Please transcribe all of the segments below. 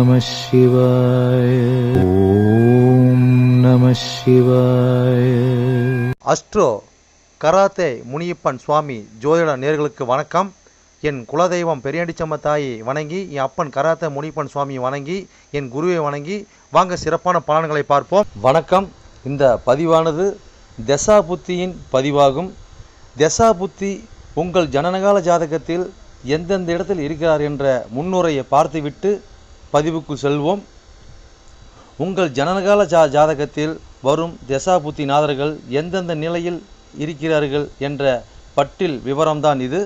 நம சிவாய. ஓம் நம சிவாய. அஸ்ட்ரோ கராத்தே முனியப்பன் சுவாமி ஜோதிட நேயர்களுக்கு வணக்கம். என் குலதெய்வம் பெரியாண்டிச்சம்ம தாயை வணங்கி, என் அப்பன் கராத்தே முனியப்பன் சுவாமியை வணங்கி, என் குருவை வணங்கி வாங்க சிறப்பான பலன்களை பார்ப்போம். வணக்கம். இந்த பதிவானது தசா புத்தியின் பதிவாகும். தசா புத்தி உங்கள் ஜனனகால ஜாதகத்தில் எந்தெந்த இடத்தில் இருக்கிறார் என்ற முன்னுரையை பார்த்துவிட்டு பதிவுக்குள் செல்வோம். உங்கள் ஜனனகால ஜாதகத்தில் வரும் தசா புத்தி நாதர்கள் எந்தெந்த நிலையில் இருக்கிறார்கள் என்ற பட்டியல் விவரம்தான் இது.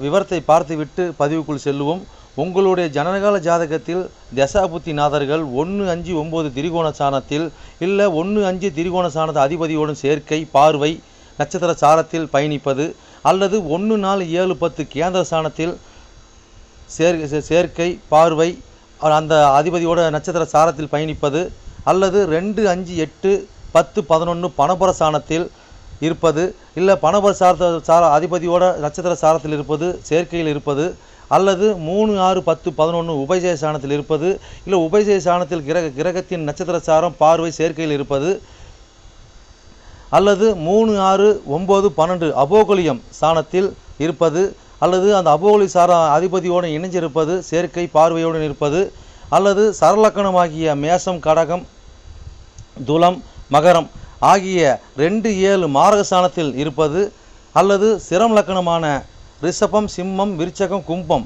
விவரத்தை பார்த்துவிட்டு பதிவுக்குள் செல்லுவோம். உங்களுடைய ஜனனகால ஜாதகத்தில் தசாபுத்தி நாதர்கள் 1-5-9 திரிகோண சாணத்தில் இல்லை 1-5 திரிகோண சாணத்தை அதிபதியோடும் சேர்க்கை பார்வை நட்சத்திர சாரத்தில் பயணிப்பது, அல்லது 1-4-7-10 கேந்திர சாணத்தில் சேர்க்கை பார்வை அந்த அதிபதியோட நட்சத்திர சாரத்தில் பயணிப்பது, அல்லது 2-5-8-10-11 பணபர சாணத்தில் இருப்பது, இல்லை பணபர அதிபதியோட நட்சத்திர சாரத்தில் இருப்பது சேர்க்கையில் இருப்பது, அல்லது 3-6-10-11 உபயஜய சாணத்தில் இருப்பது, இல்லை உபயஜய சாணத்தில் கிரகத்தின் நட்சத்திர சாரம் பார்வை சேர்க்கையில் இருப்பது, அல்லது 3-6-9-12 அபோகலியம் சாணத்தில் இருப்பது, அல்லது அந்த அபோகலி சார அதிபதியோடு இணைஞ்சிருப்பது சேர்க்கை பார்வையோடு இருப்பது, அல்லது சரலக்கணமாகிய மேசம் கடகம் துலம் மகரம் ஆகிய 2-7 மாரகஸ்தானத்தில் இருப்பது, அல்லது சிரம் லக்கணமான ரிஷபம் சிம்மம் விருச்சகம் கும்பம்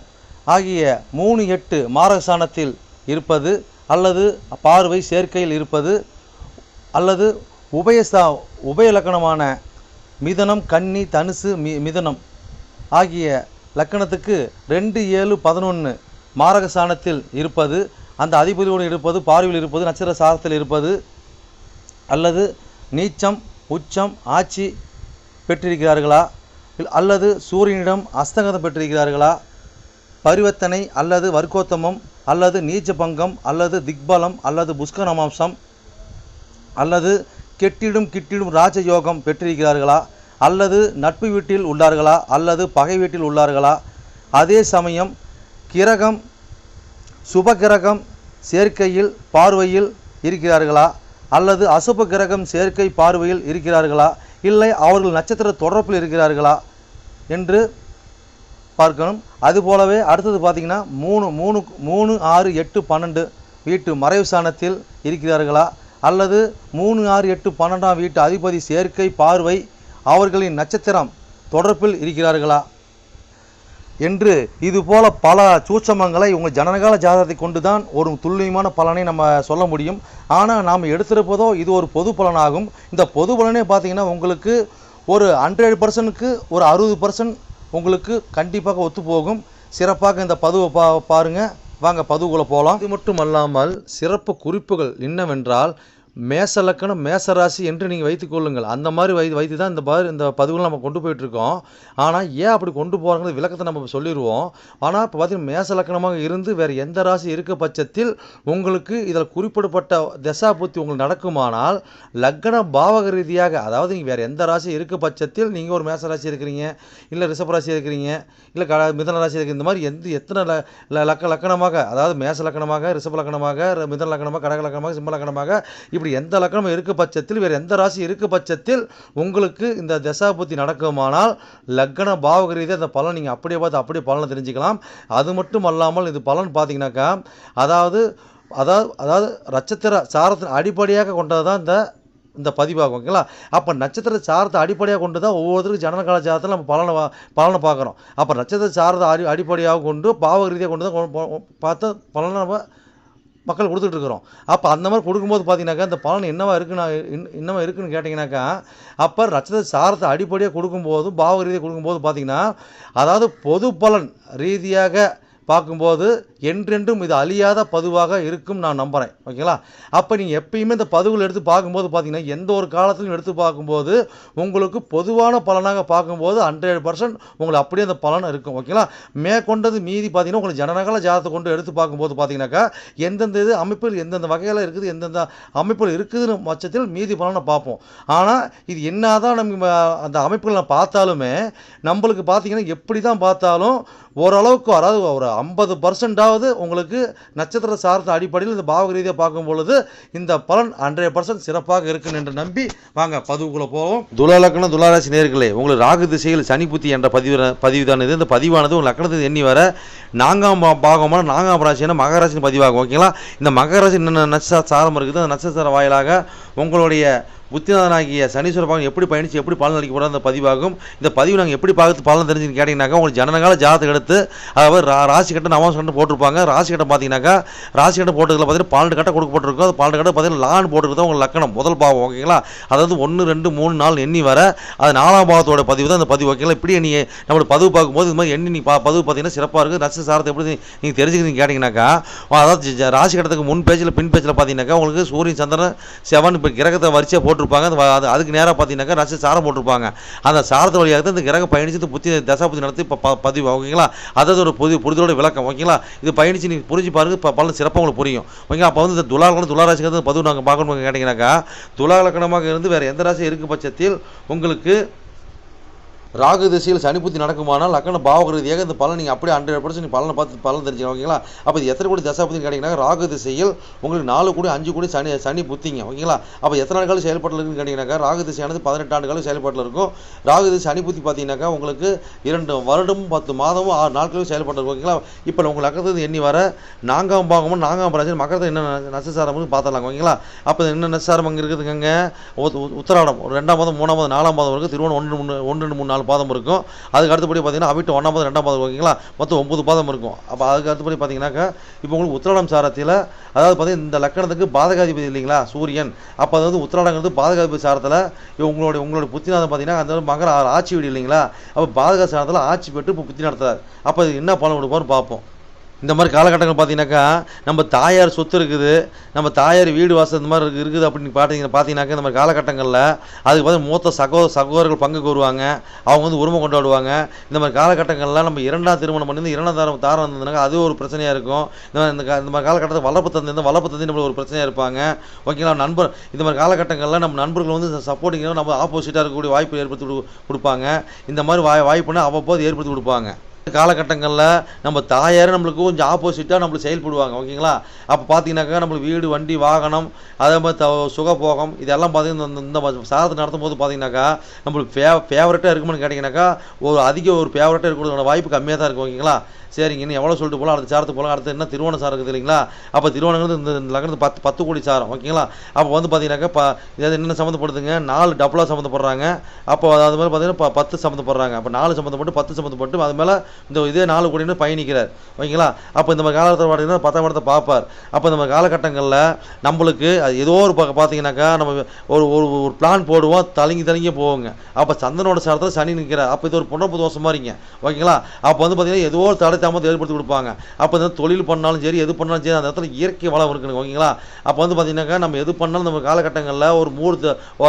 ஆகிய 3-8 மாரகஸ்தானத்தில் இருப்பது, அல்லது பார்வை சேர்க்கையில் இருப்பது, அல்லது உபய லக்கணமான மிதனம் கன்னி தனுசு மிதனம் ஆகிய லக்கணத்துக்கு 2-7-11 மாரகஸ்தானத்தில் இருப்பது, அந்த அதிபதியோடு இருப்பது பார்வையில் இருப்பது நட்சத்திர சாரத்தில் இருப்பது, அல்லது நீச்சம் உச்சம் ஆட்சி பெற்றிருக்கிறார்களா, அல்லது சூரியனிடம் அஸ்தங்கதம் பெற்றிருக்கிறார்களா, பரிவர்த்தனை அல்லது வர்க்கோத்தமம் அல்லது நீச்ச பங்கம் அல்லது திக்பலம் அல்லது புஷ்கரமாம்சம் அல்லது கெட்டிடும் ராஜயோகம் பெற்றிருக்கிறார்களா, அல்லது நட்பு வீட்டில் உள்ளார்களா அல்லது பகை வீட்டில் உள்ளார்களா, அதே சமயம் கிரகம் சுபகிரகம் சேர்க்கையில் பார்வையில் இருக்கிறார்களா, அல்லது அசுப கிரகம் சேர்க்கை பார்வையில் இருக்கிறார்களா, இல்லை அவர்கள் நட்சத்திர தொடர்பில் இருக்கிறார்களா என்று பார்க்கணும். அதுபோலவே அடுத்தது பார்த்திங்கன்னா 3-6-8-12 வீட்டு மறைவு சாணத்தில் இருக்கிறார்களா, அல்லது 3-6-8-12 வீட்டு அதிபதி சேர்க்கை பார்வை அவர்களின் நட்சத்திரம் தொடர்பில் இருக்கிறார்களா என்று இதுபோல பல சூட்சமங்களை உங்கள் ஜனனகால ஜாதகத்தை கொண்டு தான் ஒரு துல்லியமான பலனை நம்ம சொல்ல முடியும். ஆனால் நாம் எடுத்திருப்பதோ இது ஒரு பொது பலனாகும். இந்த பொது பலனே பார்த்திங்கன்னா உங்களுக்கு ஒரு 100%க்கு ஒரு 60% உங்களுக்கு கண்டிப்பாக ஒத்து போகும். சிறப்பாக இந்த பதிவை பாருங்கள். வாங்க பதிவுக்குள்ளே போகலாம். இது மட்டும் அல்லாமல் சிறப்பு குறிப்புகள் என்னவென்றால் மேச லக்கணம் மேசராசி என்று நீங்கள் வைத்துக்கொள்ளுங்கள். அந்த மாதிரி வைத்து தான் இந்த பதிவுகளை நம்ம கொண்டு போயிட்டுருக்கோம். ஆனால் ஏன் அப்படி கொண்டு போகிறாங்கிறது விளக்கத்தை நம்ம சொல்லிடுவோம். ஆனால் இப்போ பார்த்திங்கன்னா மேச லக்கணமாக இருந்து வேறு எந்த ராசி இருக்க பட்சத்தில் உங்களுக்கு இதில் குறிப்பிடப்பட்ட தசா புத்தி உங்களுக்கு நடக்குமானால் லக்ன பாவக ரீதியாக, அதாவது நீங்கள் வேறு எந்த ராசி இருக்க பட்சத்தில் நீங்கள் ஒரு மேச ராசி இருக்கிறீங்க, இல்லை ரிஷப ராசி இருக்கிறீங்க, இல்லை மிதன ராசி இருக்கிற இந்த மாதிரி எத்தனை லக்கணமாக, அதாவது மேச லக்கணமாக ரிஷப லக்கணமாக மிதன லக்கணமாக கடக லக்கணமாக சிம்ம லக்கணமாக இப்படி எந்த லக்கணம் இருக்க பட்சத்தில் வேறு எந்த ராசி இருக்க பட்சத்தில் உங்களுக்கு இந்த தசாபுத்தி நடக்குமானால் லக்ன பாவக ரீதியாக அந்த பலன் நீங்கள் அப்படியே பார்த்து அப்படியே பலனை தெரிஞ்சுக்கலாம். அது மட்டும் அல்லாமல் இது பலன் பார்த்தீங்கன்னாக்கா அதாவது நட்சத்திர சாரத்தின் அடிப்படையாக கொண்டது தான் இந்த பதிவாகும். ஓகேங்களா? அப்போ நட்சத்திர சாரத்தை அடிப்படையாக கொண்டு தான் ஒவ்வொருத்தருக்கும் ஜனனகால ஜாதகத்தில் நம்ம பலனை பார்க்குறோம். அப்போ நட்சத்திர சாரத்தை அடிப்படையாக கொண்டு பாவக ரீதியாக கொண்டு தான் பார்த்து பலனை நம்ம மக்கள் கொடுத்துட்ருக்குறோம். அப்போ அந்த மாதிரி கொடுக்கும்போது பார்த்தீங்கன்னாக்கா இந்த பலன் என்னவா இருக்குன்னு கேட்டிங்கனாக்கா, அப்போ நட்சத்திர சாரத்தை அடிப்படையாக கொடுக்கும்போது பாவக ரீதியாக கொடுக்கும்போது பார்த்தீங்கன்னா அதாவது பொது பலன் ரீதியாக பார்க்கும்போது என்றென்றும் இது அழியாத பதிவாக இருக்கும் நான் நம்புகிறேன். ஓகேங்களா? அப்போ நீங்கள் எப்பயுமே இந்த பதிவுகள் எடுத்து பார்க்கும்போது பார்த்தீங்கன்னா எந்த ஒரு காலத்திலும் எடுத்து பார்க்கும்போது உங்களுக்கு பொதுவான பலனாக பார்க்கும்போது 100% உங்களுக்கு அப்படியே அந்த பலன் இருக்கும். ஓகேங்களா? மேற்கொண்டது மீதி பார்த்தீங்கன்னா உங்களுக்கு ஜனனகால ஜாதகத்தை கொண்டு எடுத்து பார்க்கும்போது பார்த்தீங்கன்னாக்கா எந்தெந்த இது அமைப்பில் எந்தெந்த வகையில் இருக்குது எந்தெந்த அமைப்பில் இருக்குதுன்னு பட்சத்தில் மீதி பலனை பார்ப்போம். ஆனால் இது என்ன தான் நம்ம அந்த அமைப்புகளை பார்த்தாலுமே நம்மளுக்கு பார்த்தீங்கன்னா எப்படி தான் பார்த்தாலும் ஓரளவுக்கு, அதாவது ஒரு 50% அதாவது உங்களுக்கு நட்சத்திர சார்ந்த அடிப்படையில் இந்த பாவக ரீதியாக பார்க்கும் பொழுது இந்த பலன் 100% சிறப்பாக இருக்கும் என்று நம்பி வாங்க பதிவுக்குள்ளே போவோம். துலா லக்னம் துலா ராசி நேயர்களே, உங்களுக்கு ராகு திசையில் சனி புத்தி என்ற பதிவுதான் இது. இந்த பதிவானது உங்கள் லக்னத்தை எண்ணி வர 4ஆம் பாகமான 4ஆம் ராசியான மகராசின்னு பதிவாகும். ஓகேங்களா? இந்த மகராசி நட்சத்திர சாரம் இருக்குது. அந்த நட்சத்திர வாயிலாக உங்களுடைய புத்திநாதனாகிய சனீஸ்வர பகவான் எப்படி பயணித்து எப்படி பலன் அளிக்க போகிற அந்த பதிவாகும். இந்த பதிவு நாங்கள் எப்படி பார்த்து பலன் தெரிஞ்சுன்னு கேட்டிங்கனாக்கா, உங்களுக்கு ஜனனகால ஜாதகம் எடுத்து அதாவது ராசி கட்ட நவாம்ச கட்டம் போட்டிருப்பாங்க. ராசி கட்டம் பார்த்தீங்கன்னாக்கா ராசி கட்டம் போட்டதில் பார்த்தீங்கன்னா 12 கட்டம் கொடுக்கப்பட்டிருக்கும். அது 12 கட்டம் பார்த்தீங்கன்னா லான் போட்டுருக்குது உங்கள் லக்கணம் முதல் பாவம். ஓகேங்களா? அதாவது 1 2 3 4 எண்ணி வர அது 4ஆம் பாவத்தோட பதிவு தான் அந்த பதிவு. ஓகேங்களா? இப்படி நீ நம்மளோட பதிவு பார்க்கும்போது இது மாதிரி எண்ணி நீங்கள் பதிவு பார்த்தீங்கன்னா சிறப்பாக இருக்குது. நட்சத்திர சாரத்தை எப்படி நீங்கள் தெரிஞ்சுக்கிறீங்க கேட்டிங்கனாக்கா, அதாவது ராசி கட்டத்துக்கு முன் பேஜில் பின் பேஜில் பார்த்தீங்கன்னாக்கா உங்களுக்கு சூரியன் சந்திரன் செவன் இப்போ கிரகத்தை வரிசையாக போட்டிருப்பாங்க. அதுக்கு நேராக பார்த்தீங்கன்னாக்கா நட்சத்திர சாரம் போட்டிருப்பாங்க. அந்த சாரத்து வழியாக தான் இந்த கிரகம் பயணிச்சு புத்தி தசாபுத்தி நடத்தி பதிவு. ஓகேங்களா? அதாவது ஒரு புரிதலோட விளக்கம். ஓகேங்களா? இது பயணிச்சு நீங்கள் புரிஞ்சு பாருங்க, பலன் சிறப்பாக உங்களுக்கு புரியும். ஓகேங்களா? அப்போ வந்து இந்த துலா லக்னம் துலா ராசிக்கு பதிவு நாங்கள் பார்க்கணும் கேட்டிங்கனாக்கா, துலா லக்னமாக இருந்து வேறு எந்த ராசி இருக்கும் பட்சத்தில் உங்களுக்கு ராகு திசையில் சனி புத்தி நடக்குமானால் லக்ன பாவக ரீதியாக இந்த பலன் நீங்கள் அப்படியே 100% நீங்கள் பலனை பார்த்து பலன் தெரிஞ்சுக்கலாம். ஓகேங்களா? அப்போ இது எத்தனை கோடி தசாபுத்தின்னு கேட்டிங்கன்னா, ராகு திசையில் உங்களுக்கு 4 கோடி 5 கோடி சனி புத்திங்க. ஓகேங்களா? அப்போ எத்தனை ஆண்டுகள் செயல்பாட்டில் இருக்குன்னு கேட்டிங்கனாக்கா, ராகு திசையானது 18 ஆண்டுகளும் செயல்பாட்டில் இருக்கும். ராகு திசை சனி புத்தி பார்த்தீங்கன்னாக்கா உங்களுக்கு 2 வருடமும் 10 மாதமும் 6 நாட்களும் செயல்பாட்டில் இருக்கும். ஓகேங்களா? இப்போ உங்கள் லக்னத்தை எண்ணி வர 4ஆம் பாகமும் 4ஆம் ராசி மக்களத்தை என்ன நட்சத்திரம்னு பார்த்துடலாம். ஓகேங்களா? அப்போ என்ன நட்சத்திரம் அங்கே இருக்குதுங்க, உத்திராடம் 2ஆம் மாதம் 3ஆம் மாதம் 4ஆம் மாதம் இருக்குது. திருவோணம் 1 2 3 4 பாதம் இருக்கும். அதுக்கு அடுத்தபடி பார்த்தீங்கன்னா அவிட்டம் 1ஆம் பாதம் 2ஆம் பாதம். ஓகேங்களா? மொத்தம் 9 பாதம் இருக்கும். அப்போ அதுக்கு அடுத்தபடி பார்த்தீங்கன்னாக்கா இப்போ உங்களுக்கு உத்திராடம் சாரத்தில் அதாவது பார்த்தீங்கன்னா இந்த லக்கணத்துக்கு பாதகாதிபதி இல்லைங்களா சூரியன். அப்போ அது வந்து உத்திராடங்கிறது பாதகாதிபதி சாரத்தில் உங்களுடைய புத்திநாதம் பார்த்தீங்கன்னா அந்த மகர ஆட்சி வீடு இல்லைங்களா. அப்போ பாதகா சாரத்தில் ஆட்சி பெற்று இப்போ புத்தி நடத்துறாரு. அப்போ இது என்ன பலன் கொடுப்பான்னு பார்ப்போம். இந்த மாதிரி காலகட்டங்கள் பார்த்தீங்கன்னாக்கா நம்ம தாயார் சொத்து இருக்குது, நம்ம தாயார் வீடு வாசல் இந்த மாதிரி இருக்குது அப்படின்னு பார்த்தீங்கன்னாக்கா இந்த மாதிரி காலகட்டங்களில் அதுக்கு பார்த்து மூத்த சகோதரர்கள் பங்குக்கு வருவாங்க. அவங்க வந்து உரிமை கொண்டாடுவாங்க. இந்த மாதிரி காலகட்டங்களில் நம்ம 2ஆம் திருமணம் பண்ணி 2ஆம் தாரம் இருந்ததுனாக்கா அது ஒரு பிரச்சனையாக இருக்கும். இந்த மாதிரி காலகட்டத்தில் வளர்ப்பு தந்தை நம்மளுக்கு ஒரு பிரச்சனையாக இருப்பாங்க. ஓகேங்களா? நண்பர் இந்த மாதிரி காலகட்டங்களில் நம்ம நண்பர்கள் வந்து சப்போர்ட்டிங்காக நம்ம ஆப்போசிட்டாக இருக்கக்கூடிய வாய்ப்பு ஏற்படுத்தி கொடுப்பாங்க. இந்த மாதிரி வாய்ப்புன்னு அவ்வப்போது ஏற்படுத்தி கொடுப்பாங்க. காலகட்டங்களில் நம்ம தாயார் நம்மளுக்கு கொஞ்சம் ஆப்போசிட்டாக நம்மளுக்கு செயல்படுவாங்க. ஓகேங்களா? அப்போ பார்த்தீங்கன்னாக்கா நம்மளுக்கு வீடு வண்டி வாகனம் அதே மாதிரி சுகபோகம் இதெல்லாம் பார்த்தீங்கன்னா இந்த சாரத்தை நடத்தும் போது பார்த்தீங்கன்னாக்கா நம்மளுக்கு ஃபேவரட்டாக இருக்குமான்னு கேட்டிங்கனாக்கா ஒரு ஃபேவரட்டாக இருக்கிறதோட வாய்ப்பு கம்மியாக தான் இருக்கும். ஓகேங்களா? சரிங்க, இன்னும் எவ்வளோ சொல்லிட்டு போகலாம், அடுத்த சாரத்துக்கு போகலாம். அடுத்து என்ன திருவோண சாரம் இருக்குது இல்லைங்களா. அப்போ திருவோணங்கிறது இந்த லக்னத்து 10 கோடி சாரம். ஓகேங்களா? அப்போ வந்து பார்த்தீங்கன்னாக்கா இதாவது என்ன சம்மந்தப்படுதுங்க, 4 டபுளாக சம்மந்தப்படுறாங்க. அப்போ அது மாதிரி பார்த்தீங்கன்னா 10 சம்மந்தப்படுறாங்க. அப்போ 4 சம்மந்தப்பட்டு 10 சம்மந்தப்பட்டு அது மேலே இதே 4 கோடின்னு பயணிக்கிறார். ஓகேங்களா? அப்போ இந்த மாதிரி காலத்தில் பார்த்தீங்கன்னா 10ஆம் இடத்தை பார்ப்பார். அப்போ இந்த மாதிரி காலகட்டங்களில் நம்மளுக்கு ஏதோ ஒரு பார்த்தீங்கன்னாக்கா நம்ம ஒரு பிளான் போடுவோம், தலங்கி போவோங்க. அப்போ சந்திரனோட சாரத்தில் சனி நிற்கிறார். அப்போ இது ஒரு பொண்ணு தோஷம் மாதிரிங்க. ஓகேங்களா? அப்போ வந்து பார்த்தீங்கன்னா ஏதோ ஒரு தடை தாமதம் ஏற்படுத்தி கொடுப்பாங்க. அப்போ இந்த தொழில் பண்ணாலும் சரி எது பண்ணாலும் சரி அந்த இடத்துல இயற்கை வளம் இருக்குங்க. ஓகேங்களா? அப்போ வந்து பார்த்தீங்கன்னாக்கா நம்ம எது பண்ணாலும் நம்ம காலகட்டங்களில் ஒரு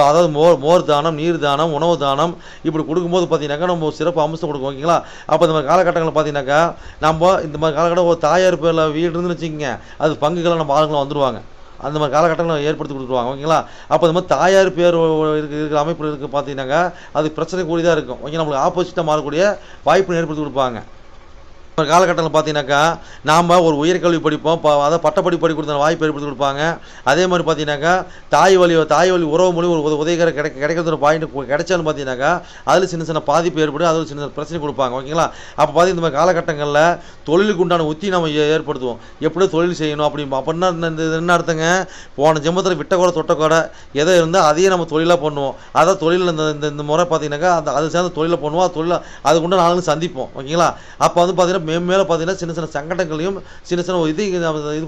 அதாவது மோர் தானம், நீர் தானம், உணவு தானம் இப்படி கொடுக்கும்போது பார்த்தீங்கன்னாக்கா நம்ம ஒரு சிறப்பு அம்சம் கொடுக்கும். ஓகேங்களா? அப்போ இந்த மாதிரி காலகட்டங்களில் பார்த்தீங்கன்னாக்கா நம்ம இந்த மாதிரி காலகட்டம் ஒரு தாயார் பேரில் வீடு இருந்துன்னு வச்சுக்கோங்க, அது பங்குகளை நம்ம ஆளுங்களாம் வந்துடுவாங்க. அந்த மாதிரி காலகட்டங்களை ஏற்படுத்தி கொடுத்துருவாங்க. ஓகேங்களா? அப்போ இந்த மாதிரி தாயார் பேர் இருக்கிற அமைப்பு இருக்குது பார்த்தீங்கன்னாக்கா அது பிரச்சனை கூடியதாக இருக்கும். ஓகே, நம்மளுக்கு ஆப்போசிட்டாக மாறக்கூடிய வாய்ப்பு ஏற்படுத்தி கொடுப்பாங்க. ஒரு காலகட்டத்தில் பார்த்தீங்கன்னாக்கா நாம் ஒரு உயர்கல்வி படிப்போம், அதாவது பட்டப்படி கொடுத்த வாய்ப்பு ஏற்படுத்தி கொடுப்பாங்க. அதே மாதிரி பார்த்தீங்கன்னாக்கா தாய் வழி உறவு மொழி ஒரு உதவிகர கிடைக்கிறது பாயிண்ட் கிடைச்சாலும் பார்த்தீங்கன்னாக்கா அதில் சின்ன பாதிப்பு ஏற்படும், அதில் சின்ன பிரச்சனை கொடுப்பாங்க. ஓகேங்களா? அப்போ பார்த்தீங்கன்னா இந்த மாதிரி காலகட்டங்களில் தொழிலுக்கு உண்டான உத்தி நம்ம ஏற்படுத்துவோம், எப்படி தொழில் செய்யணும் அப்படின்போம். அப்படின்னா என்ன அர்த்தங்க, போன ஜென்மத்தில் விட்டக்கூட தொட்டக்கூட எதை இருந்தால் அதையே நம்ம தொழிலாக பண்ணுவோம். அதான் தொழில் இந்த முறை பார்த்தீங்கன்னாக்கா அது சேர்ந்து தொழிலை பண்ணுவோம், அதுக்கு உண்டான ஆளுங்க சந்திப்போம். ஓகேங்களா? அப்போ வந்து பார்த்தீங்கன்னா மேலே பார்த்தீங்கன்னா சின்ன சங்கடங்களையும் சின்ன இது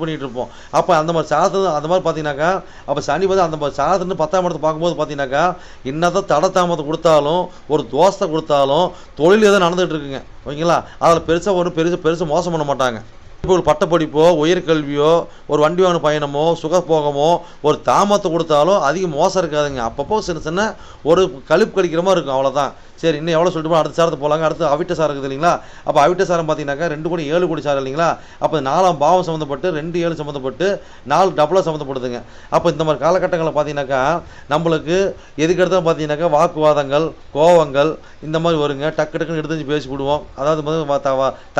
பண்ணிகிட்டு இருப்போம். அப்போ அந்த மாதிரி சாதத்தை அந்த மாதிரி பார்த்தீங்கன்னாக்கா அப்போ சனி வந்து அந்த மாதிரி சாதத்துன்னு 10ஆம் இடத்தை பார்க்கும்போது பார்த்தீங்கன்னாக்கா என்னதான் தடை தாமதத்தை கொடுத்தாலும் ஒரு தோசை கொடுத்தாலும் தொழில் எதுவும் நடந்துகிட்டு இருக்குங்க. ஓகேங்களா? அதில் பெருசாக மோசம் பண்ண மாட்டாங்க. இப்போ ஒரு பட்டப்படிப்போ உயர்கல்வியோ ஒரு வண்டி வாகன பயணமோ சுகபோகமோ ஒரு தாமத்தை கொடுத்தாலும் அதிகம் மோசம் இருக்காதுங்க. அப்பப்போ சின்ன ஒரு கழிப்பு கடிக்கிற மாதிரி இருக்கும், அவ்வளோதான். சரி, இன்னும் எவ்வளோ சொல்லிட்டு அடுத்த சாரத்தை போகலாங்க. அடுத்து அவிட்ட சாரம் இருக்குது இல்லைங்களா. அப்போ அவிட்ட சாரம் பார்த்தீங்கன்னாக்கா 2 கோடி 7 கோடி சாரம் இல்லைங்களா. அப்போ 4ஆம் பாவம் சம்மந்தப்பட்டு 2 7 சம்மந்தப்பட்டு 4 டபுளாக சம்மந்தப்படுதுங்க. அப்போ இந்த மாதிரி காலகட்டங்களில் பார்த்தீங்கன்னாக்கா நம்மளுக்கு எதுக்கு எடுத்தாலும் பார்த்தீங்கன்னாக்கா வாக்குவாதங்கள் கோவங்கள் இந்த மாதிரி வருங்க. டக்குன்னு எடுத்து பேசி விடுவோம், அதாவது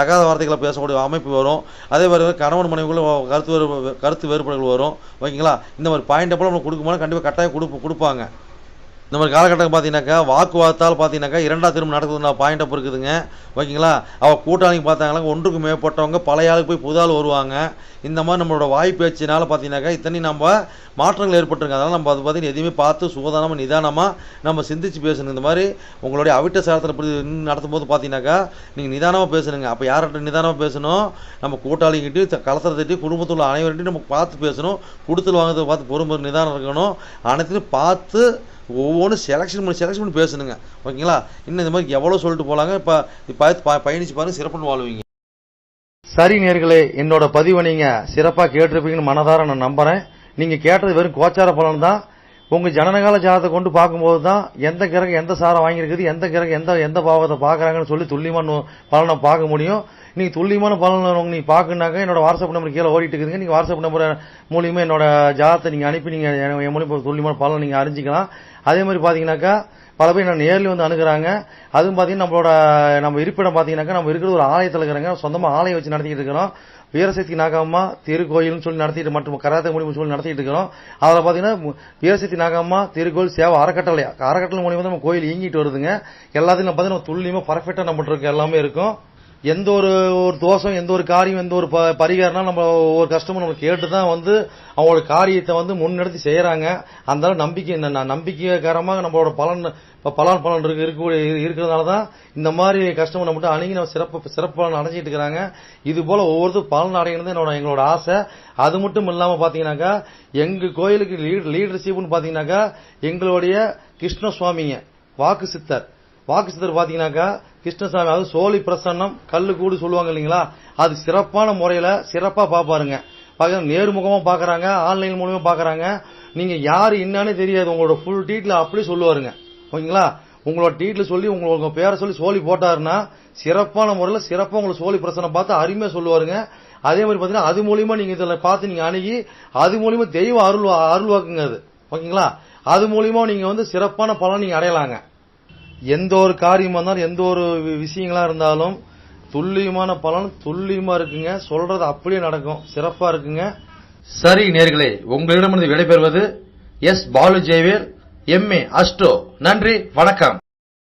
தகாத வார்த்தைகளை பேசக்கூடிய அமைப்பு வரும். அதே மாதிரி கணவன் மனைவிக்குள்ள கருத்து வேறுபாடுகள் வரும். ஓகேங்களா? இந்த மாதிரி பாயிண்ட் போல நம்ம கொடுக்கும்போது கண்டிப்பாக கட்டாயம் கொடுப்பாங்க. இந்த மாதிரி காலகட்டம் பார்த்தீங்கன்னாக்கா வாக்குவாதத்தால் பார்த்தீங்கன்னாக்கா 2ஆம் திருமணம் நடக்குதுன்னா பாயிண்ட் அப் இருக்குதுங்க. ஓகேங்களா? அவள் கூட்டாளிங்க பார்த்தாங்களா ஒன்றுக்கு மேற்பட்டவங்க பழைய ஆளுக்கு போய் புது ஆள் வருவாங்க. இந்த மாதிரி நம்மளோட வாய் பேச்சினால பார்த்தீங்கன்னாக்கா இத்தனை நம்ம மாற்றங்கள் ஏற்பட்டுருங்க. அதனால் நம்ம அதை பார்த்தீங்கன்னா எதுவுமே பார்த்து சுகாதாரமாக நிதானமாக நம்ம சிந்திச்சு பேசணுங்க. இந்த மாதிரி உங்களுடைய அவிட்ட சாரத்தில் இப்படி நடத்தும் போது பார்த்தீங்கன்னாக்கா நீங்கள் நிதானமாக பேசணுங்க. அப்போ யார்கிட்ட நிதானமாக பேசணும்? நம்ம கூட்டாளிங்கிட்டையும் கலசரத்திட்டையும் குடும்பத்தில் உள்ள அனைவர்கிட்டையும் நம்ம பார்த்து பேசணும். கொடுத்துல் வாங்கிறத பார்த்து பொறுமை நிதானம் இருக்கணும். அனைத்தையும் பார்த்து ஒவ்வொன்றும் செலெக்ஷன் பண்ணி பேசணுங்க. ஓகேங்களா? இன்னும் இந்த மாதிரி எவ்வளோ சொல்லிட்டு போகலாங்க. இப்போ பயணிச்சு பாருங்க, சிறப்புன்னு வாழ்வீங்க. சரி நேயர்களே, என்னோட பதிவை நீங்கள் சிறப்பாக கேட்டிருப்பீங்கன்னு மனதார நான் நம்புகிறேன். நீங்கள் கேட்டது வெறும் கோச்சார பலன் தான். உங்கள் ஜனனகால ஜாதகத்தை கொண்டு பார்க்கும்போது தான் எந்த கிரகம் எந்த சாரம் வாங்கியிருக்குது, எந்த கிரகம் எந்த பாவத்தை பார்க்குறாங்கன்னு சொல்லி துல்லியமான பலனை பார்க்க முடியும். நீங்கள் துல்லியமான பலன் நீங்கள் பார்க்கணுனாக்க என்னோட வாட்ஸ்அப் நம்பர் கீழே ஓடிட்டு இருக்குதுங்க. நீங்கள் வாட்ஸ்அப் நம்பர் மூலியமாக என்னோட ஜாதகத்தை நீங்கள் அனுப்பி நீங்கள் என் மூலியமாக துல்லியமான பலனை நீங்கள் அறிஞ்சிக்கலாம். அதே மாதிரி பார்த்தீங்கன்னாக்கா பல பேர் நான் நேரில் வந்து அணுகிறாங்க. அதுவும் பார்த்தீங்கன்னா நம்ம இருப்பிடம் பார்த்தீங்கன்னாக்கா நம்ம இருக்கிறது ஒரு ஆலயத்தில் இருக்கிறாங்க. சொந்தமாக ஆலயம் வச்சு நடத்திக்கிட்டு இருக்கிறோம். வீரசக்தி நாகம்மா திருக்கோயில்னு சொல்லி நடத்திட்டு மற்றும் கராத்தே மூலியம் சொல்லி நடத்திட்டு இருக்கிறோம். அதில் பார்த்தீங்கன்னா வீரசக்தி நாகம்மா திருக்கோயில் சேவை அறக்கட்டளை மூலியமாக நம்ம கோயில் இயங்கிட்டு வருதுங்க. எல்லாத்தையும் பார்த்தீங்கன்னா துல்லியமாக பர்ஃபெக்டாக நம்ம இருக்கு எல்லாமே இருக்கும். எந்த ஒரு தோஷம், எந்த ஒரு காரியம், எந்த ஒரு பரிகாரம்னா நம்ம ஒரு கஷ்டமும் நம்ம கேட்டு தான் வந்து அவங்களோட காரியத்தை முன்னெடுத்து செய்யறாங்க. அந்த நம்பிக்கைகரமாக நம்மளோட பலன் இருக்கிறதுனால தான் இந்த மாதிரி கஷ்டம் நம்மகிட்ட அணுகி நம்ம சிறப்பு பலன் அடைஞ்சிட்டு இருக்கிறாங்க. இது போல ஒவ்வொருத்தரும் பலன் அடைகிறது எங்களோட ஆசை. அது மட்டும் இல்லாம பாத்தீங்கன்னாக்கா எங்க கோயிலுக்கு லீடர்ஷிப்னு பாத்தீங்கன்னாக்கா எங்களுடைய கிருஷ்ணசுவாமிங்க வாக்கு சித்தர் பாத்தீங்கன்னாக்கா கிருஷ்ணசாமி, அது சோழி பிரசன்னம் கல்லு கூடு சொல்லுவாங்க இல்லைங்களா, அது சிறப்பான முறையில சிறப்பா பாப்பாருங்க. நேர்முகமா பாக்குறாங்க, ஆன்லைன் மூலமா பாக்குறாங்க. நீங்க யாரு என்னன்னு தெரியாது, உங்களோட ஃபுல் டீட்ல அப்படி சொல்லுவாருங்க. ஓகேங்களா? உங்களோட டீட்ல சொல்லி உங்க பேரை சொல்லி சோழி போட்டாருன்னா சிறப்பான முறையில சிறப்பா உங்களுக்கு சோழி பிரசனம் பார்த்து அருமையா சொல்லுவாருங்க. அதே மாதிரி பாத்தீங்கன்னா அது மூலியமா நீங்க இதுல பார்த்து நீங்க அணுகி அது மூலியமா தெய்வ அருள்வாக்குங்க அது. ஓகேங்களா? அது மூலியமா நீங்க சிறப்பான பலன் நீங்க அடையலாங்க. எந்த ஒரு காரியமா இருந்தாலும் எந்த ஒரு விஷயங்களா இருந்தாலும் துல்லியமான பலன் துல்லியமா இருக்குங்க. சொல்றது அப்படியே நடக்கும், சிறப்பா இருக்குங்க. சரி நேயர்களே, உங்களிடமிருந்து விடைபெறுவது எஸ். Balu Jayavel, MA astro. நன்றி, வணக்கம்.